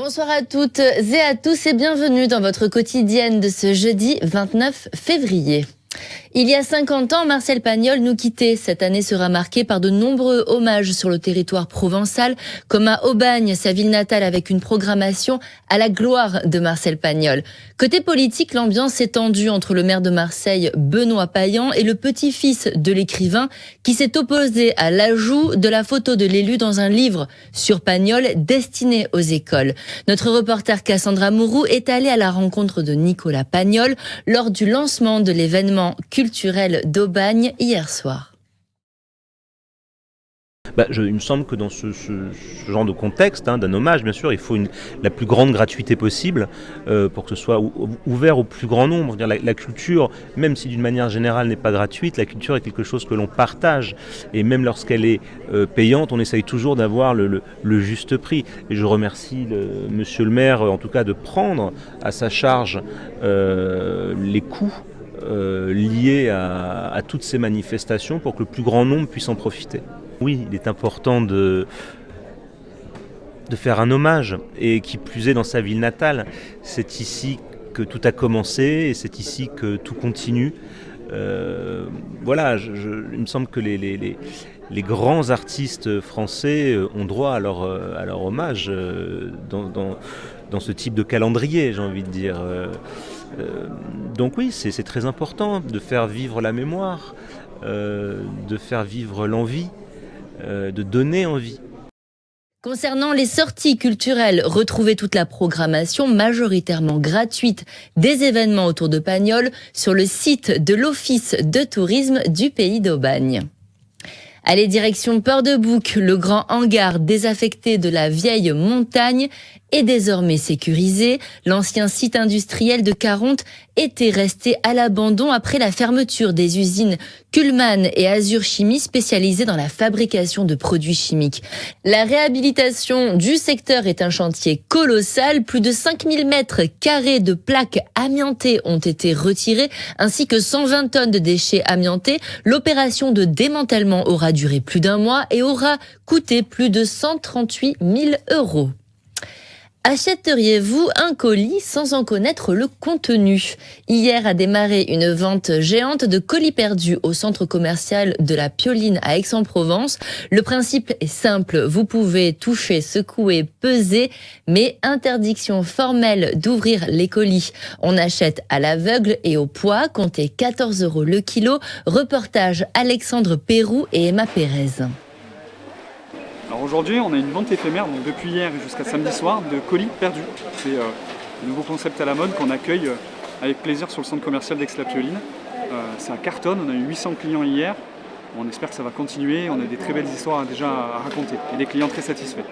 Bonsoir à toutes et à tous et bienvenue dans votre quotidienne de ce jeudi 29 février. Il y a 50 ans, Marcel Pagnol nous quittait. Cette année sera marquée par de nombreux hommages sur le territoire provençal, comme à Aubagne, sa ville natale, avec une programmation à la gloire de Marcel Pagnol. Côté politique, l'ambiance est tendue entre le maire de Marseille, Benoît Payan, et le petit-fils de l'écrivain, qui s'est opposé à l'ajout de la photo de l'élu dans un livre sur Pagnol destiné aux écoles. Notre reporter Cassandra Mourou est allée à la rencontre de Nicolas Pagnol lors du lancement de l'événement culturel d'Aubagne hier soir. Il me semble que dans ce genre de contexte, d'un hommage, bien sûr, il faut la plus grande gratuité possible pour que ce soit ouvert au plus grand nombre. La culture, même si d'une manière générale n'est pas gratuite, la culture est quelque chose que l'on partage. Et même lorsqu'elle est payante, on essaye toujours d'avoir le juste prix. Et je remercie monsieur le maire, en tout cas, de prendre à sa charge les coûts liés à toutes ces manifestations pour que le plus grand nombre puisse en profiter. Oui, il est important de faire un hommage, et qui plus est dans sa ville natale. C'est ici que tout a commencé et c'est ici que tout continue. Il me semble que les grands artistes français ont droit à leur hommage dans ce type de calendrier, j'ai envie de dire. Donc oui, c'est très important de faire vivre la mémoire, de faire vivre l'envie, de donner envie. Concernant les sorties culturelles, retrouvez toute la programmation majoritairement gratuite des événements autour de Pagnol sur le site de l'Office de tourisme du pays d'Aubagne. Allez, direction Port-de-Bouc, le grand hangar désaffecté de la vieille montagne est désormais sécurisé. L'ancien site industriel de Caronte était resté à l'abandon après la fermeture des usines Kuhlmann et Azur Chimie spécialisées dans la fabrication de produits chimiques. La réhabilitation du secteur est un chantier colossal. Plus de 5000 mètres carrés de plaques amiantées ont été retirées, ainsi que 120 tonnes de déchets amiantés. L'opération de démantèlement aura duré plus d'un mois et aura coûté plus de 138 000 €. Achèteriez-vous un colis sans en connaître le contenu ? Hier a démarré une vente géante de colis perdus au centre commercial de la Pioline à Aix-en-Provence. Le principe est simple, vous pouvez toucher, secouer, peser, mais interdiction formelle d'ouvrir les colis. On achète à l'aveugle et au poids, comptez 14 € le kilo. Reportage Alexandre Pérou et Emma Pérez. Alors aujourd'hui, on a une vente éphémère, donc depuis hier jusqu'à samedi soir, de colis perdus. C'est un nouveau concept à la mode qu'on accueille avec plaisir sur le centre commercial d'Aix-la-Pioline. Ça cartonne, on a eu 800 clients hier. On espère que ça va continuer, on a des très belles histoires déjà à raconter et des clients très satisfaits.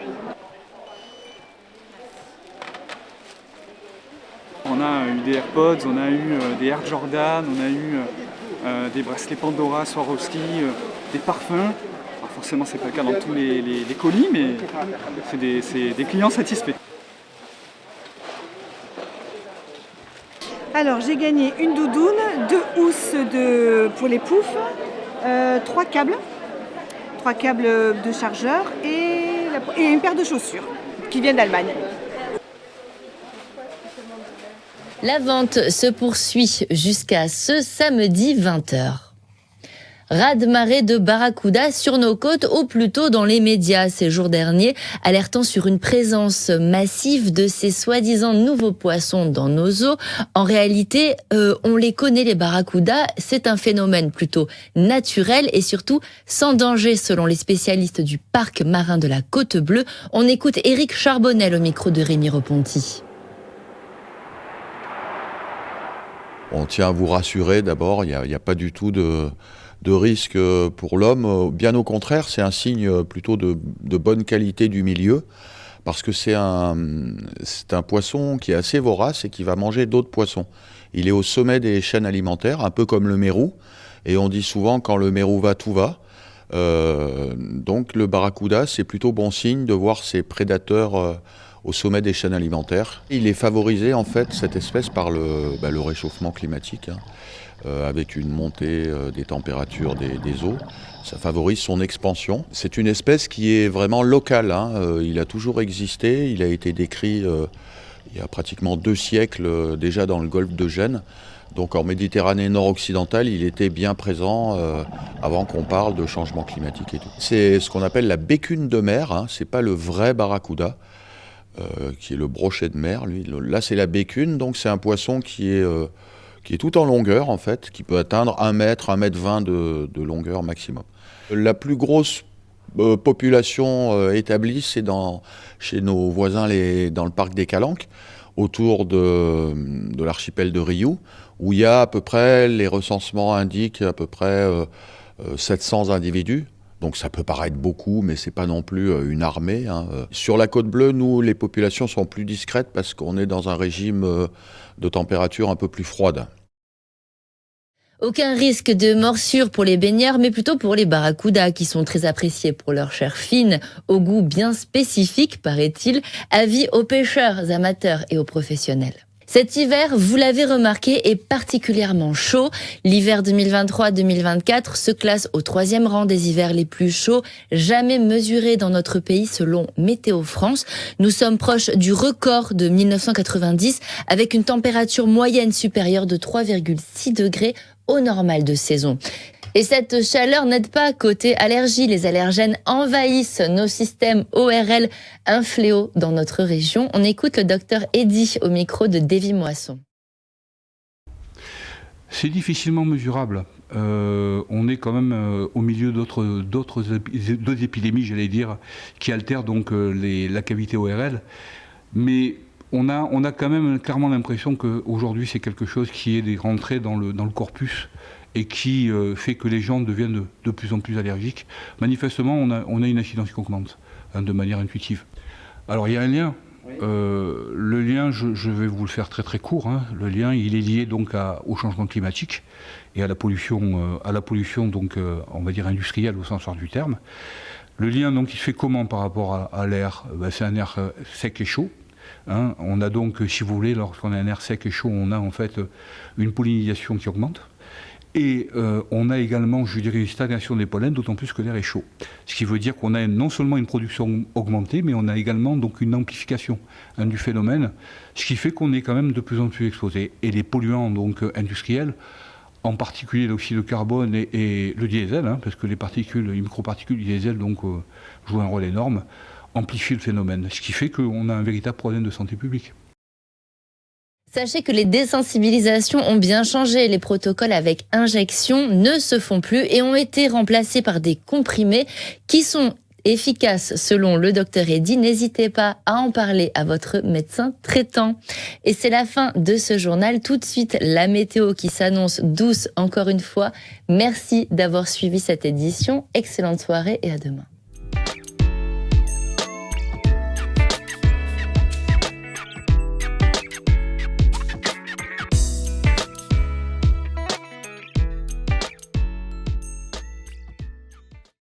On a eu des AirPods, on a eu des Air Jordan, on a eu des bracelets Pandora, Swarovski, des parfums. Forcément, c'est pas le cas dans tous les colis, mais c'est des clients satisfaits. Alors, j'ai gagné une doudoune, 2 housses pour les poufs, 3 câbles de chargeur et une paire de chaussures qui viennent d'Allemagne. La vente se poursuit jusqu'à ce samedi 20h. Raz-de-marée de barracuda sur nos côtes, ou plutôt dans les médias ces jours derniers, alertant sur une présence massive de ces soi-disant nouveaux poissons dans nos eaux. En réalité, on les connaît, les barracudas, c'est un phénomène plutôt naturel et surtout sans danger selon les spécialistes du parc marin de la Côte Bleue. On écoute Éric Charbonnel au micro de Rémi Reponti. On tient à vous rassurer d'abord, il n'y a pas du tout de risque pour l'homme. Bien au contraire, c'est un signe plutôt de bonne qualité du milieu, parce que c'est un poisson qui est assez vorace et qui va manger d'autres poissons. Il est au sommet des chaînes alimentaires, un peu comme le mérou, et on dit souvent quand le mérou va, tout va. Donc le barracuda, c'est plutôt bon signe de voir ces prédateurs au sommet des chaînes alimentaires. Il est favorisé en fait, cette espèce, par le réchauffement climatique. avec une montée des températures des eaux. Ça favorise son expansion. C'est une espèce qui est vraiment locale, hein. Il a toujours existé, il a été décrit il y a pratiquement 2 siècles déjà dans le golfe de Gênes. Donc en Méditerranée nord-occidentale, il était bien présent avant qu'on parle de changement climatique et tout. C'est ce qu'on appelle la bécune de mer, hein. C'est pas le vrai barracuda, qui est le brochet de mer. Lui. Là, c'est la bécune, donc c'est un poisson qui est tout en longueur en fait, qui peut atteindre 1 mètre, 1 mètre 20 de longueur maximum. La plus grosse population établie, c'est chez nos voisins dans le parc des Calanques, autour de l'archipel de Riou, où il y a à peu près, les recensements indiquent à peu près 700 individus. Donc ça peut paraître beaucoup, mais c'est pas non plus une armée, hein. Sur la Côte Bleue, nous, les populations sont plus discrètes parce qu'on est dans un régime de température un peu plus froide. Aucun risque de morsure pour les baigneurs, mais plutôt pour les barracudas qui sont très appréciés pour leur chair fine, au goût bien spécifique, paraît-il. Avis aux pêcheurs amateurs et aux professionnels. Cet hiver, vous l'avez remarqué, est particulièrement chaud. L'hiver 2023-2024 se classe au 3e rang des hivers les plus chauds jamais mesurés dans notre pays selon Météo France. Nous sommes proches du record de 1990 avec une température moyenne supérieure de 3,6 degrés au normal de saison. Et cette chaleur n'aide pas côté allergie. Les allergènes envahissent nos systèmes ORL, un fléau dans notre région. On écoute le docteur Eddy au micro de Davy Moisson. C'est difficilement mesurable. On est quand même au milieu d'autres épidémies, j'allais dire, qui altèrent donc la cavité ORL. Mais on a quand même clairement l'impression qu'aujourd'hui c'est quelque chose qui est rentré dans le corpus et qui fait que les gens deviennent de plus en plus allergiques. Manifestement, on a une incidence qui augmente, hein, de manière intuitive. Alors il y a un lien. Oui. Le lien, je vais vous le faire très très court, hein. Le lien, il est lié donc au changement climatique et à la pollution donc, on va dire industrielle au sens large du terme. Le lien, donc, il se fait comment par rapport à l'air ? C'est un air sec et chaud. Hein. On a donc, si vous voulez, lorsqu'on a un air sec et chaud, on a en fait une pollinisation qui augmente. Et on a également, je dirais, une stagnation des pollens, d'autant plus que l'air est chaud. Ce qui veut dire qu'on a non seulement une production augmentée, mais on a également donc une amplification, hein, du phénomène, ce qui fait qu'on est quand même de plus en plus exposé. Et les polluants donc industriels, en particulier l'oxyde de carbone et le diesel, hein, parce que les microparticules du diesel donc, jouent un rôle énorme, amplifient le phénomène. Ce qui fait qu'on a un véritable problème de santé publique. Sachez que les désensibilisations ont bien changé. Les protocoles avec injection ne se font plus et ont été remplacés par des comprimés qui sont efficaces selon le docteur Eddy. N'hésitez pas à en parler à votre médecin traitant. Et c'est la fin de ce journal. Tout de suite, la météo qui s'annonce douce encore une fois. Merci d'avoir suivi cette édition. Excellente soirée et à demain.